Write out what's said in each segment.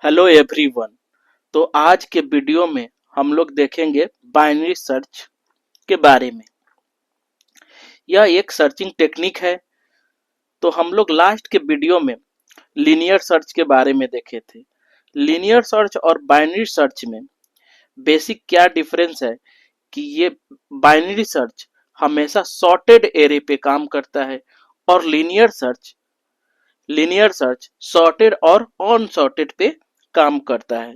Hello everyone. तो आज के वीडियो में हम लोग देखेंगे बाइनरी सर्च के बारे में। यह एक सर्चिंग टेक्निक है। तो हम लोग लास्ट के वीडियो में लीनियर सर्च के बारे में देखे थे। लीनियर सर्च और बाइनरी सर्च में बेसिक क्या डिफरेंस है कि ये बाइनरी सर्च हमेशा सॉर्टेड एरे पे काम करता है और लीनियर सर्च सॉर्टेड और अनसॉर्टेड पे काम करता है।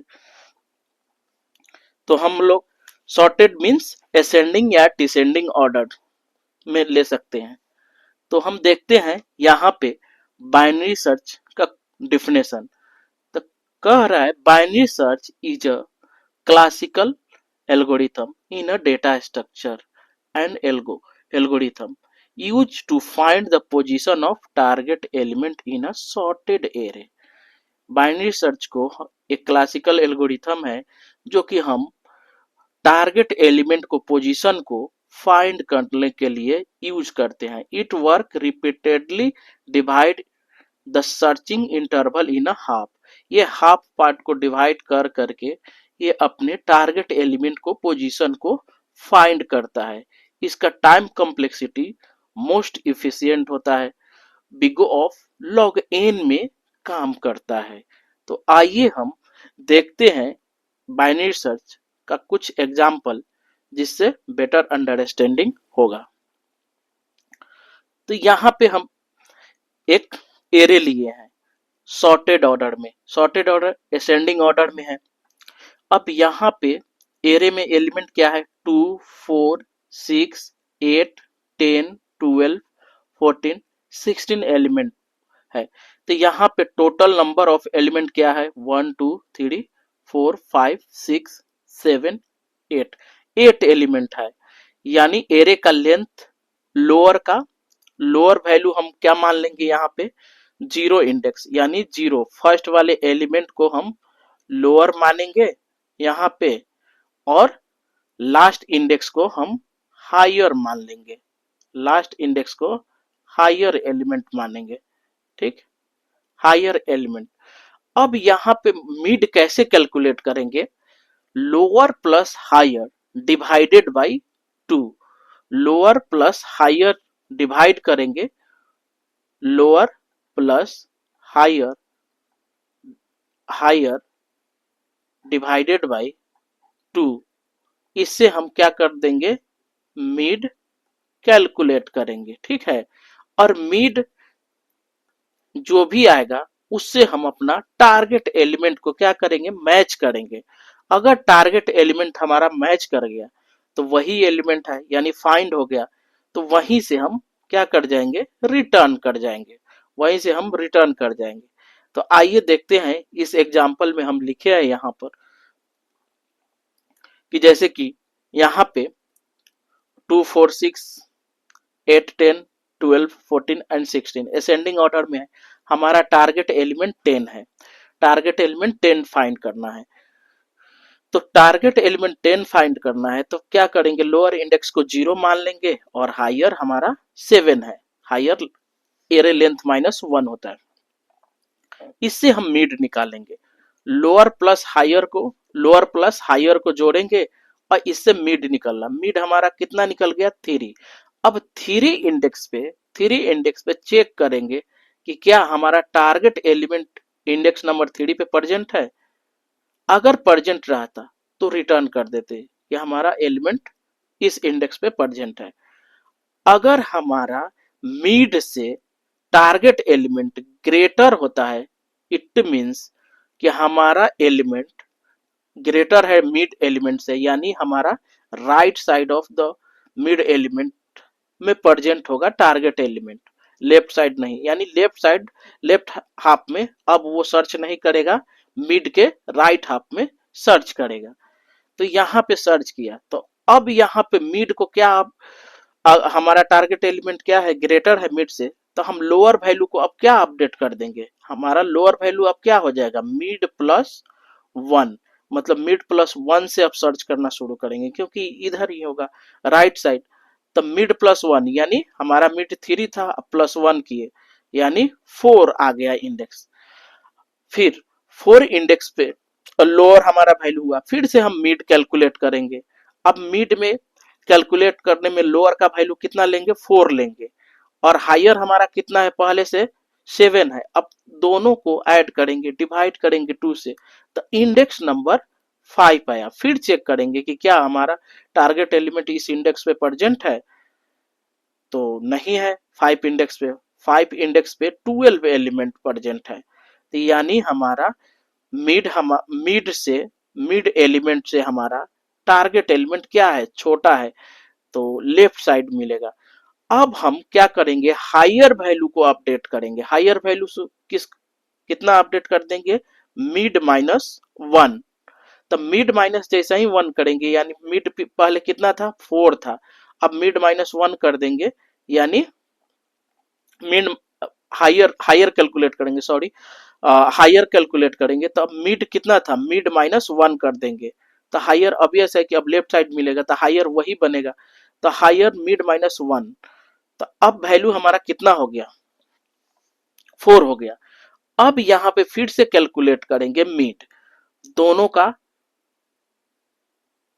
तो हम लोग सॉर्टेड मीन्स असेंडिंग या डिसेंडिंग ऑर्डर में ले सकते हैं। तो हम देखते हैं यहाँ पे बाइनरी सर्च का डिफिनेशन। तो कह रहा है binary search is a classical algorithm in a data structure and algorithm used to find the position of target element in a sorted array। Binary search को एक क्लासिकल एल्गोरिथम है जो कि हम टारगेट एलिमेंट को पोजीशन को find करने के लिए यूज करते हैं। It work repeatedly divide the searching interval in a half. ये हाफ पार्ट को डिवाइड कर करके ये अपने टारगेट एलिमेंट को पोजीशन को फाइंड करता है। इसका टाइम कॉम्प्लेक्सिटी मोस्ट इफिशिएंट होता है, बिग ऑफ लॉग एन में काम करता है। तो आइए हम देखते हैं बाइनरी सर्च का कुछ एग्जाम्पल जिससे बेटर अंडरस्टैंडिंग होगा। तो यहाँ पे हम एक एरे लिए हैं सॉर्टेड ऑर्डर में। सॉर्टेड ऑर्डर असेंडिंग ऑर्डर में है। अब यहाँ पे एरे में एलिमेंट क्या है? 2 4 6 8 10 12 14 16 एलिमेंट है। तो यहाँ पे टोटल नंबर ऑफ एलिमेंट क्या है? 1 2 3 4 5 6 7 8 8 एलिमेंट है। यानी एरे का लेंथ लोअर वैल्यू हम क्या मान लेंगे? यहाँ पे जीरो इंडेक्स यानी जीरो, फर्स्ट वाले एलिमेंट को हम लोअर मानेंगे यहाँ पे, और लास्ट इंडेक्स को हम हायर मान लेंगे। लास्ट इंडेक्स को हायर एलिमेंट मानेंगे। ठीक, हायर एलिमेंट। अब यहाँ पे मिड कैसे कैलकुलेट करेंगे? Lower plus higher divided by 2। Lower plus higher divide करेंगे, lower plus higher higher divided by 2। इससे हम क्या कर देंगे? मिड कैलकुलेट करेंगे। ठीक है, और मिड जो भी आएगा उससे हम अपना टारगेट एलिमेंट को क्या करेंगे? मैच करेंगे। अगर टारगेट एलिमेंट हमारा मैच कर गया तो वही एलिमेंट है यानी फाइंड हो गया, तो वहीं से हम क्या कर जाएंगे? रिटर्न कर जाएंगे। वहीं से हम रिटर्न कर जाएंगे। तो आइए देखते हैं इस एग्जाम्पल में हम लिखे हैं यहाँ पर कि जैसे कि यहाँ पे 2 4 6 8 10 12 14 एंड 16 असेंडिंग ऑर्डर में है। हमारा टारगेट एलिमेंट 10 है। टारगेट एलिमेंट 10 फाइंड करना है। तो टारगेट एलिमेंट 10 फाइंड करना है तो क्या करेंगे? लोअर इंडेक्स को 0 मान लेंगे और हायर हमारा 7 है। हायर एरे लेंथ -1 होता है। इससे हम मिड निकालेंगे। लोअर प्लस हायर को जोड़ेंगे और इससे मिड निकलना। मिड हमारा कितना निकल गया? 3। अब 3 इंडेक्स पे चेक करेंगे कि क्या हमारा टारगेट एलिमेंट इंडेक्स नंबर 3 पे प्रेजेंट है। अगर प्रेजेंट रहता तो रिटर्न कर देते कि हमारा एलिमेंट इस इंडेक्स पे प्रेजेंट है। अगर हमारा मिड से टारगेट एलिमेंट ग्रेटर होता है, इट मीन्स कि हमारा एलिमेंट ग्रेटर है मिड एलिमेंट से, यानी हमारा right side of the mid element में प्रेजेंट होगा टारगेट एलिमेंट, लेफ्ट साइड नहीं। यानी लेफ्ट हाफ में अब वो सर्च नहीं करेगा, मिड के राइट हाफ में सर्च करेगा। तो यहाँ पे सर्च किया तो अब यहाँ पे मिड को क्या, हमारा टारगेट एलिमेंट क्या है? ग्रेटर है मिड से, तो हम लोअर वैल्यू को अब क्या अपडेट कर देंगे? हमारा लोअर वैल्यू अब क्या हो जाएगा? Mid plus 1। मतलब मिड प्लस 1 से अब सर्च करना शुरू करेंगे क्योंकि इधर ही होगा राइट साइड। तो मिड प्लस 1 यानी हमारा मिड 3 था, प्लस 1 किए यानी 4 आ गया इंडेक्स। फिर फोर इंडेक्स पे लोअर हमारा वैल्यू हुआ, फिर से हम मिड कैलकुलेट करेंगे। अब मिड में कैलकुलेट करने में लोअर का वैल्यू कितना लेंगे, 4 लेंगे, और हायर हमारा कितना है, पहले से 7 है। अब दोनों को ऐड करेंगे, डिवाइड करेंगे 2 से, तो इंडेक्स नंबर 5 आया। फिर चेक करेंगे कि क्या हमारा टारगेट एलिमेंट इस इंडेक्स पे प्रेजेंट है, तो नहीं है। 5 इंडेक्स पे 12 एलिमेंट प्रेजेंट है, तो यानी हमारा मिड से मिड एलिमेंट से हमारा टारगेट एलिमेंट क्या है, छोटा है, तो लेफ्ट साइड मिलेगा। अब हम क्या करेंगे, हायर वैल्यू को अपडेट करेंगे। हायर वैल्यू किस कितना अपडेट कर देंगे, मिड -1। तब मिड माइनस जैसा ही 1 करेंगे, यानी मिड पहले कितना था, 4 था, अब मिड -1 कर देंगे, यानी मिड हायर हायर कैलकुलेट करेंगे, सॉरी, हायर कैलकुलेट करेंगे, तो अब मिड कितना था, मिड -1 कर देंगे, तो हायर ऑब्वियस है कि अब लेफ्ट साइड मिलेगा, तो हायर वही बनेगा, तो हायर मिड -1। तो अब वैल्यू हमारा कितना हो गया, 4 हो गया। अब यहाँ पे फिर से कैलकुलेट करेंगे मिड, दोनों का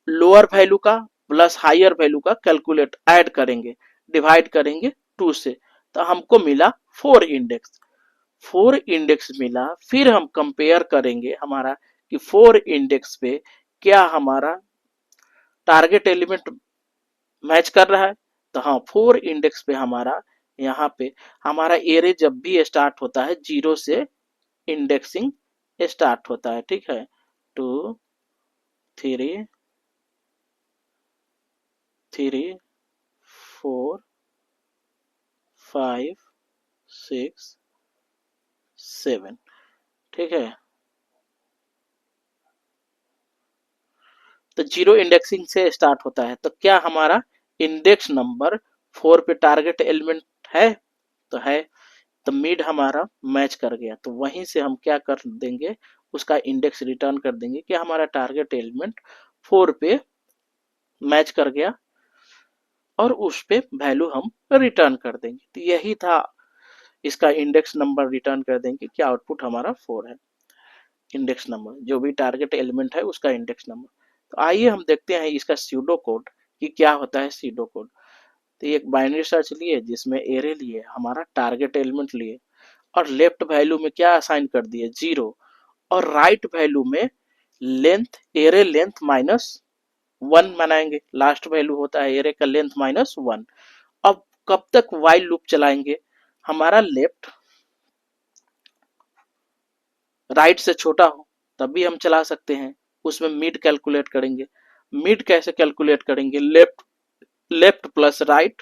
लोअर वैल्यू का प्लस हायर वैल्यू का कैलकुलेट ऐड करेंगे, डिवाइड करेंगे 2 से, तो हमको मिला 4 इंडेक्स। 4 इंडेक्स मिला, फिर हम कंपेयर करेंगे हमारा कि 4 इंडेक्स पे क्या हमारा टारगेट एलिमेंट मैच कर रहा है, तो हाँ 4 इंडेक्स पे हमारा, यहाँ पे हमारा एरे जब भी स्टार्ट होता है 0 से इंडेक्सिंग स्टार्ट होता है, ठीक है, 2 3 3 4 5 6 7, ठीक है। तो 0 इंडेक्सिंग से स्टार्ट होता है, तो क्या हमारा इंडेक्स नंबर 4 पे टारगेट एलिमेंट है, तो है, तो मिड हमारा मैच कर गया, तो वहीं से हम क्या कर देंगे, उसका इंडेक्स रिटर्न कर देंगे कि हमारा टारगेट एलिमेंट 4 पे मैच कर गया, और उस पे वैल्यू हम रिटर्न कर देंगे। तो यही था, इसका इंडेक्स नंबर रिटर्न कर देंगे कि आउटपुट हमारा 4 है। इंडेक्स नंबर जो भी टारगेट एलिमेंट है उसका इंडेक्स नंबर। तो आइए हम देखते हैं इसका स्यूडो कोड कि क्या होता है स्यूडो कोड। तो एक बाइनरी सर्च लिए जिसमें एरे लिए, हमारा टारगेट एलिमेंट लिए, और लेफ्ट वैल्यू में क्या असाइन कर दिए, 0, और राइट वैल्यू में लेंथ, एरे लेंथ -1 बनाएंगे। लास्ट वैल्यू होता है एरे का लेंथ -1। अब कब तक वाइल लूप चलाएंगे, हमारा लेफ्ट राइट से छोटा हो तब भी हम चला सकते हैं। उसमें मिड कैलकुलेट करेंगे। मिड कैसे कैलकुलेट करेंगे, left left plus right,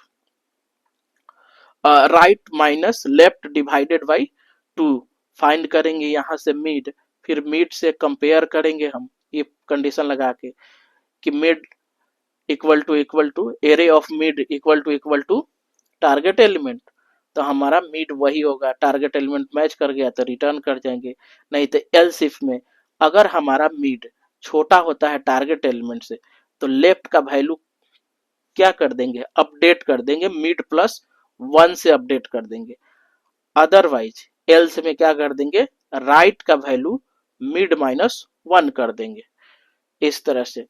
right minus left divided by 2 find करेंगे यहाँ से मिड। फिर मिड से कंपेयर करेंगे हम, ये कंडीशन लगा के कि mid equal to array of mid equal to target element, तो हमारा मिड वही होगा। टारगेट एलिमेंट मैच कर गया तो रिटर्न कर जाएंगे, नहीं तो एल्स इफ में अगर हमारा मिड छोटा होता है टारगेट एलिमेंट से, तो लेफ्ट का वैल्यू क्या कर देंगे, अपडेट कर देंगे, मिड +1 से अपडेट कर देंगे। अदरवाइज एल्स में क्या कर देंगे, राइट का वैल्यू मिड -1 कर देंगे। इस तरह से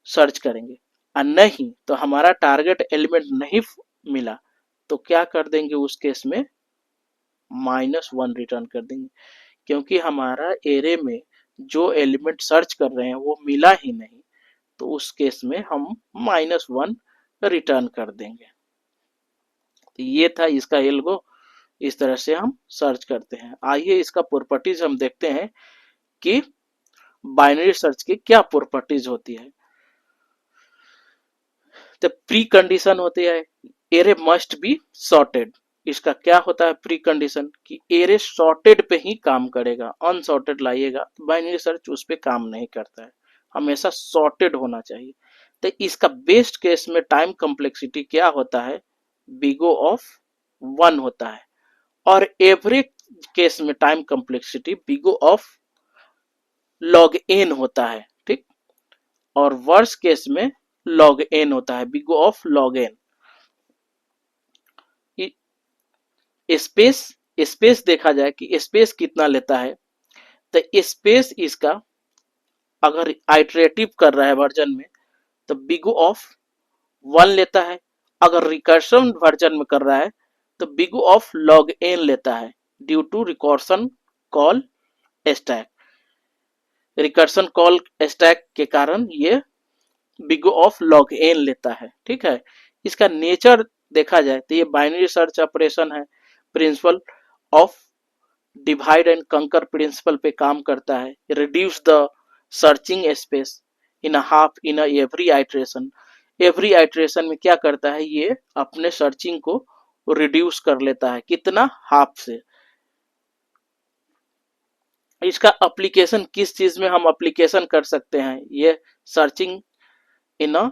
सर्च करेंगे, और नहीं तो हमारा टारगेट एलिमेंट नहीं मिला तो क्या कर देंगे, उस केस में -1 रिटर्न कर देंगे, क्योंकि हमारा एरे में जो एलिमेंट सर्च कर रहे हैं वो मिला ही नहीं, तो उस केस में हम -1 रिटर्न कर देंगे। तो ये था इसका एल्गो, इस तरह से हम सर्च करते हैं। आइए इसका प्रॉपर्टीज हम देखते हैं कि बाइनरी सर्च की क्या प्रॉपर्टीज होती है। तो प्री कंडीशन होती है, एरे मस्ट बी सॉर्टेड। इसका क्या होता है प्री कंडीशन, कि एरे सॉर्टेड पे ही काम करेगा, अनसॉर्टेड लाइएगा तो बाइनरी सर्च उस पे काम नहीं करता है, हमेशा सॉर्टेड होना चाहिए। तो इसका बेस्ट केस में टाइम कम्प्लेक्सिटी क्या होता है, बिगो ऑफ 1 होता है, और एवरेज केस में time complexity big O of log n होता है, ठीक, और वर्स्ट केस में लॉग एन होता है, big O of log n. Space space देखा जाए कि स्पेस कितना लेता है, तो स्पेस इसका अगर आइटरेटिव कर रहा है वर्जन में तो बिग ऑफ 1 लेता है, अगर रिकर्शन वर्जन में कर रहा है तो बिग ऑफ लॉग एन लेता है due to recursion call stack. Recursion call stack के कारण ये बिग ऑफ लॉग एन लेता है। ठीक है, इसका नेचर देखा जाए तो ये बाइनरी सर्च ऑपरेशन है, प्रिंसिपल ऑफ डिवाइड एंड कंकर प्रिंसिपल पे काम करता है। Reduce the searching space in half in every iteration. Every iteration में क्या करता है, ये अपने सर्चिंग को रिड्यूस कर लेता है, कितना, हाफ से। इसका एप्लीकेशन किस चीज में हम एप्लीकेशन कर सकते हैं, ये searching in a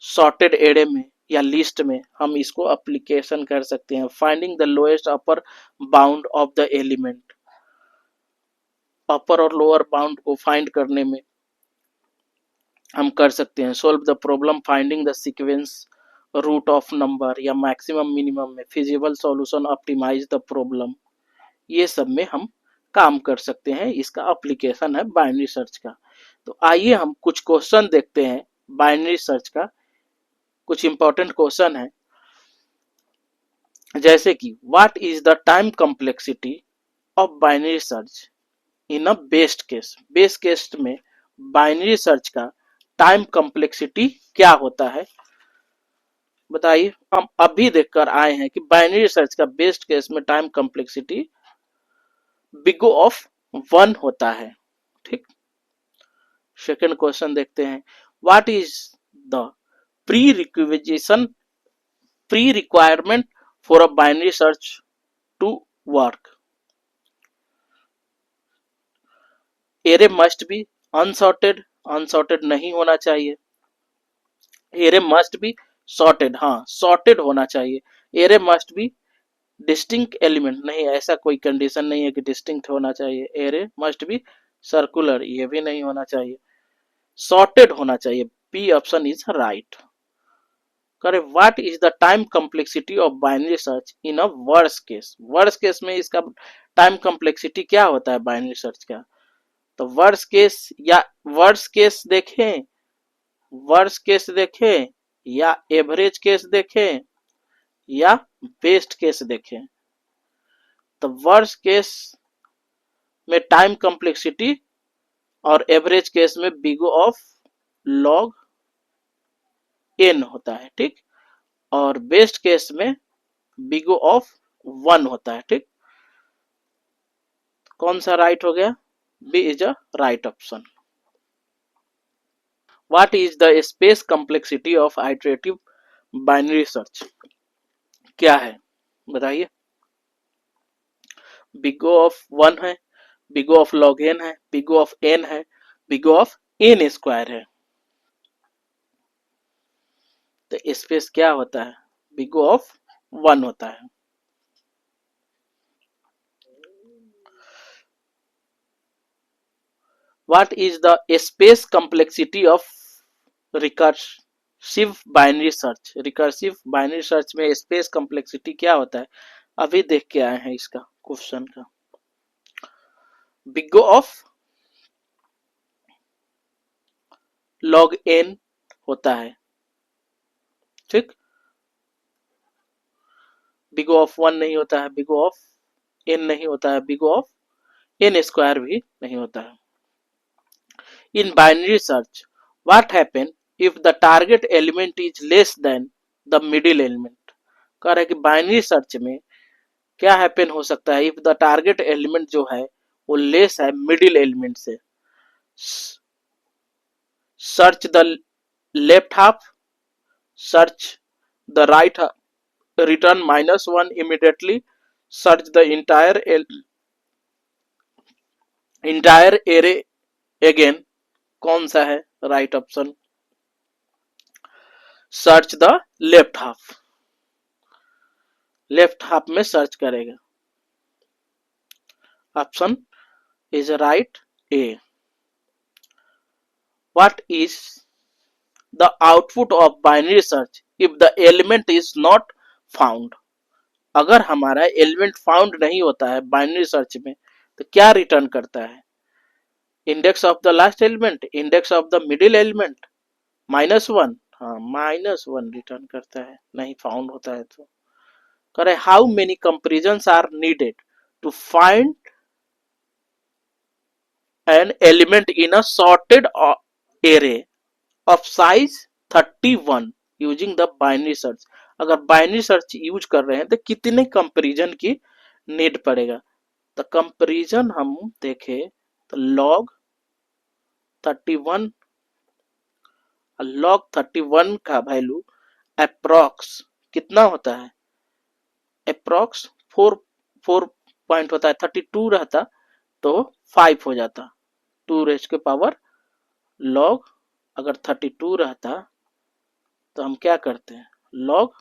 sorted array में या लिस्ट में हम इसको एप्लीकेशन कर सकते हैं। Finding the lowest upper bound of the element, upper और लोअर बाउंड को फाइंड करने में हम कर सकते हैं। Solve the problem finding the sequence root of number या मैक्सिमम मिनिमम में feasible solution optimize the problem, ये सब में हम काम कर सकते हैं। इसका एप्लीकेशन है बाइनरी सर्च का। तो आइए हम कुछ क्वेश्चन देखते हैं बाइनरी सर्च का। कुछ इंपॉर्टेंट क्वेश्चन है, जैसे कि what is the time complexity of binary search in a best case. Best case में बाइनरी सर्च का टाइम कॉम्प्लेक्सिटी क्या होता है, बताइए। हम अभी देखकर आए हैं कि बाइनरी सर्च का बेस्ट केस में टाइम कॉम्प्लेक्सिटी बिग ऑफ 1 होता है। ठीक, सेकेंड क्वेश्चन देखते हैं, what is the pre requisition pre requirement for a binary search to work. Array must be unsorted, unsorted नहीं होना चाहिए। एरे मस्ट बी सॉर्टेड, हाँ सॉर्टेड होना चाहिए। Array must be distinct element, नहीं ऐसा कोई कंडीशन नहीं है कि डिस्टिंक्ट होना चाहिए। एरे मस्ट बी सर्कुलर, ये भी नहीं होना चाहिए। सॉर्टेड होना चाहिए, बी ऑप्शन इज राइट। करे what is the time complexity of binary search in a verse case. Verse case में इसका टाइम कॉम्प्लेक्सिटी क्या होता है बाइनरी सर्च का, तो वर्स केस या वर्स केस देखें, वर्स केस देखें या एवरेज केस देखें या बेस्ट केस देखें। तो वर्स केस में टाइम कॉम्प्लेक्सिटी और एवरेज केस में बिग ऑफ लॉग एन होता है। ठीक, और बेस्ट केस में बिग ऑफ 1 होता है। ठीक, कौन सा राइट हो गया, B is a right option. What is the space complexity of iterative binary search, क्या है बताइए। बिग ऑफ 1 है, बिग ऑफ लॉग एन है, बिग ऑफ एन है, बिग ऑफ एन स्क्वायर है। तो स्पेस क्या होता है, बिग ऑफ 1 होता है। What is the space complexity of recursive binary search? Recursive binary search में space complexity क्या होता है, अभी देख के आए हैं इसका क्वेश्चन का। बिग ऑफ लॉग एन होता है। ठीक, बिग ऑफ 1 नहीं होता है, बिग ऑफ एन नहीं होता है, बिग ऑफ एन स्क्वायर भी नहीं होता है। In binary search, what happen if the target element is less than the middle element? कह रहा है कि बाइनरी सर्च में क्या हैपन हो सकता है, इफ द टारगेट एलिमेंट जो है वो लेस है मिडिल एलिमेंट से। Search the left half, search the right half, return -1 immediately, search the entire array again, कौन सा है right option, search the left half, left half में सर्च करेगा। Option is right A. What is the output of binary search if the element is not found. अगर हमारा element found नहीं होता है बाइनरी सर्च में तो क्या रिटर्न करता है, index of the last element, index of the middle element, -1, हाँ -1 रिटर्न करता है, नहीं फाउंड होता है तो। करे how many comparisons are needed to find an element in a sorted array of size 31 using the binary search. अगर binary search use कर रहे हैं तो कितने कंपेरिजन की नीड पड़ेगा। तो कंपेरिजन हम देखें तो log 31 का वैल्यू अप्रोक्स कितना होता है, अप्रोक्स 4 पॉइंट होता है, 32 रहता तो 5 हो जाता, 2 रेज के पावर लॉग, अगर 32 रहता तो हम क्या करते हैं, लॉग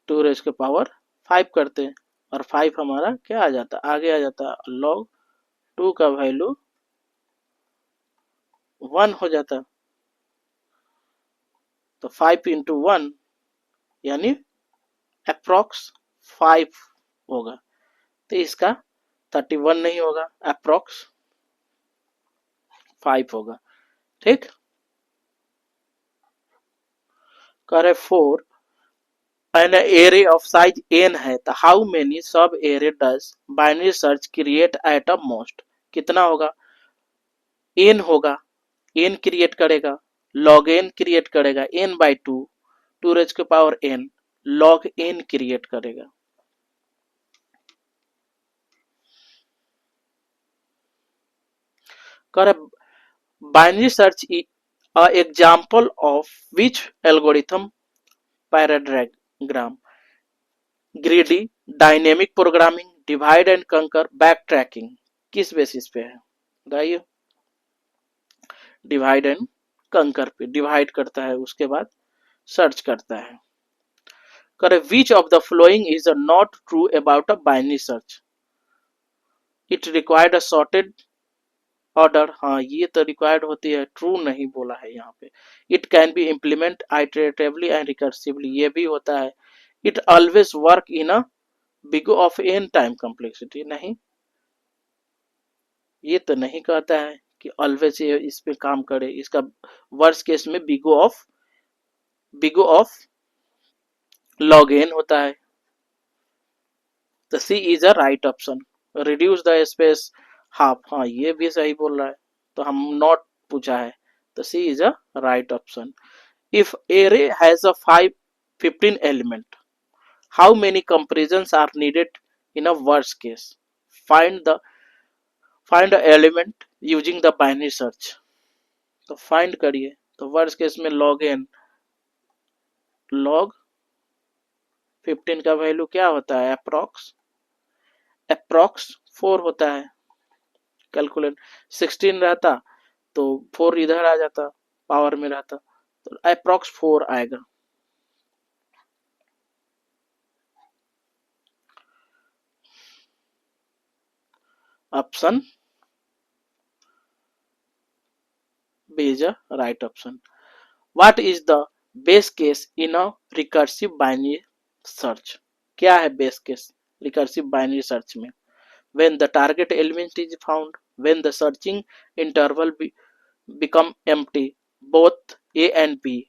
2 रेज के पावर 5 करते हैं, और 5 हमारा क्या आ जाता, आगे आ जाता, लॉग 2 का वैल्यू 1 हो जाता, तो 5 इंटू 1 यानी अप्रोक्स 5 होगा, तो इसका 31 नहीं होगा, अप्रोक्स 5 होगा। ठीक, करे 4 an array of size n है तो how many sub array does binary search create at a most, कितना होगा, n होगा, n क्रिएट करेगा, log n क्रिएट करेगा, n बाई 2, 2 रेज के power n, log n create करेगा। करे binary search a example of which algorithm, paradigm, greedy, dynamic programming, divide and conquer, back tracking, किस basis पे है बताइए, डिवाइड एंड कंकर पे, डिवाइड करता है उसके बाद सर्च करता है। करे which of the following is not true about a binary search, it required a sorted order, हाँ ये तो रिक्वायर्ड होती है, ट्रू नहीं बोला है यहाँ पे। It can be implement iteratively and recursively, ये भी होता है। It always work in a big of n time complexity, नहीं ये तो नहीं कहता है कि ऑलवेज ये इस पे काम करे, इसका वर्स्ट केस में बिगो ऑफ लॉग एन होता है, तो C is a right option. Reduce the space half, हाँ ये भी सही बोल रहा है, तो हम नॉट पूछा है, तो C is a right option. If array has a 15 element, how many comparisons are needed in a worst case, find the find element using the binary search, तो फाइंड करिए, तो वर्स्ट केस में log n, log 15 का value क्या होता है, approx 4 होता है, कैलकुलेट 16 रहता तो 4 इधर आ जाता, पावर में रहता, तो अप्रोक्स 4 आएगा। Option B is a right option. What is the base case in a recursive binary search, क्या है base case recursive binary search में, when the target element is found, when the searching interval become empty, both a and b,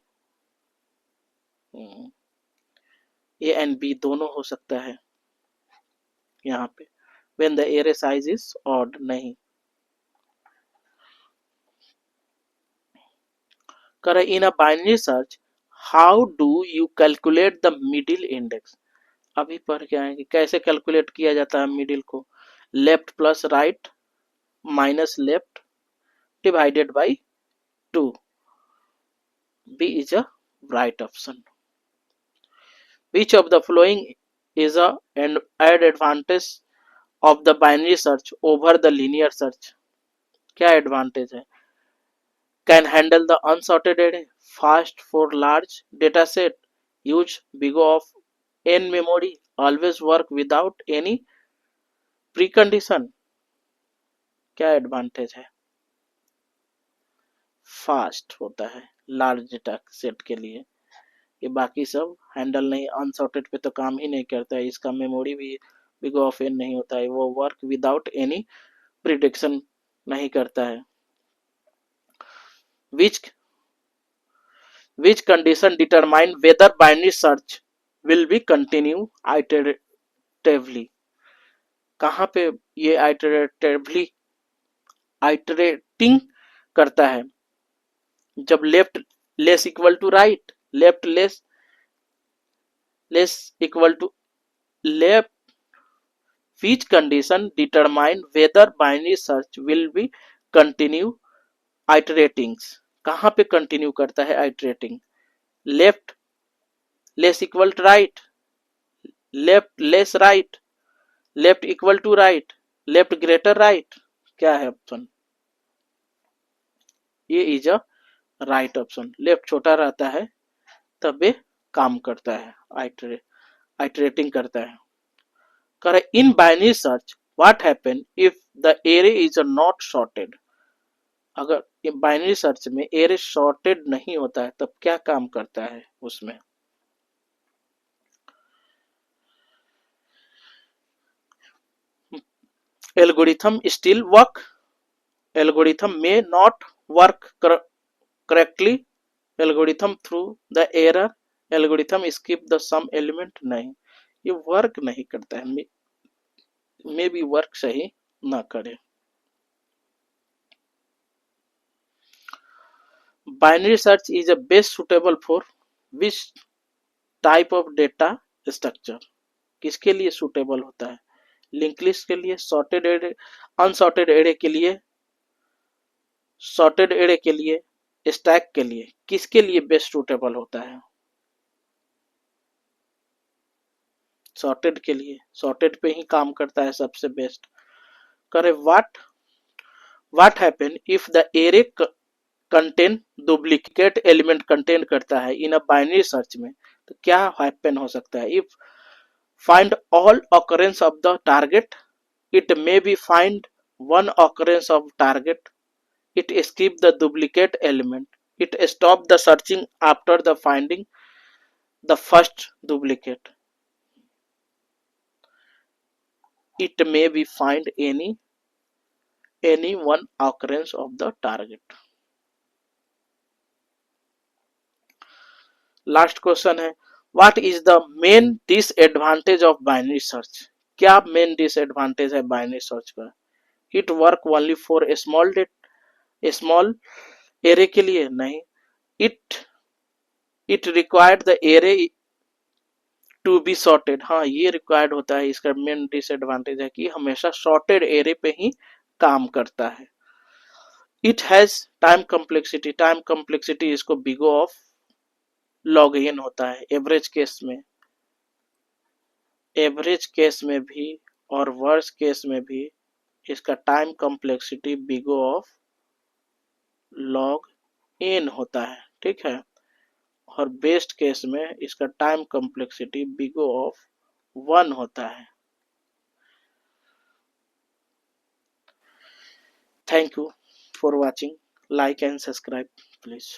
A and B दोनों हो सकता है यहाँ पे, when the array size is odd नहीं करे। in a binary search how do you calculate the middle index, अभी पढ़ के आएंगे कैसे कैलकुलेट किया जाता है मिडिल को, left plus right minus left divided by 2, B is a right option. Which of the following is a an add advantage of the binary search over the linear search, क्या advantage है, can handle the unsorted array, fast for large data set, use big of n memory, always work without any precondition, क्या advantage है, fast होता है large data set के लिए, ये बाकी सब हैंडल नहीं, अनसॉर्टेड पे तो काम ही नहीं करता है, इसका मेमोरी भी बिग ऑफ एन नहीं होता है, वो वर्क विदाउट एनी प्रिडिक्शन नहीं करता है। Which condition determine whether binary search will be continue iteratively. कहाँ पे ये आइटरेटिवली आइटरेटिंग करता है? जब left less equal to right, left less less equal to left, which condition determine whether binary search will be continue iterating। कहाँ पे continue करता है iterating? Left less equal to right, left less right, left equal to right, left greater right. क्या है option? ये is a right option. Left छोटा रहता है तब ये काम करता है, आइटरेटिंग करता है। करे in binary search what happen if the array is not sorted. अगर बाइनरी सर्च में एरे सॉर्टेड नहीं होता है तब क्या काम करता है उसमें? एल्गोरिथम स्टिल वर्क, एल्गोरिथम में not work correctly, algorithm through the error, algorithm skip the some element. नहीं, ये वर्क नहीं करता है, मे भी वर्क सही ना करे। Binary search is a best suitable for which type of data structure. किसके लिए सुटेबल होता है? लिंक लिस्ट के लिए, सॉर्टेड एरे, अनसॉर्टेड एरे के लिए, सॉर्टेड एरे के लिए, स्टैक के लिए, किसके लिए बेस्ट सुटेबल होता है? सॉर्टेड के लिए, सॉर्टेड पे ही काम करता है सबसे बेस्ट। करे what happen if the array contain duplicate element contain करता है इन अ बाइनरी सर्च में, तो क्या हैपन हो सकता है? If find all occurrence of the target, it may be find one occurrence of target, it skip the duplicate element, it stop the searching after the finding the first duplicate, it may be find any one occurrence of the target। Last question है, what is the main disadvantage of binary search. क्या main disadvantage है binary search का? It work only for small array के लिए? नहीं, it it required the array to be sorted. हाँ, ये required होता है। इसका मेन डिसएडवांटेज है कि हमेशा सॉर्टेड एरे पे ही काम करता है। It has time complexity, time complexity इसको बिगो ऑफ लॉग एन होता है एवरेज केस में, एवरेज केस में भी और वर्स केस में भी इसका time complexity big O of log n होता है, ठीक है। और बेस्ट केस में इसका टाइम कम्प्लेक्सिटी बिगो ऑफ 1 होता है। Thank you for watching, like and subscribe please.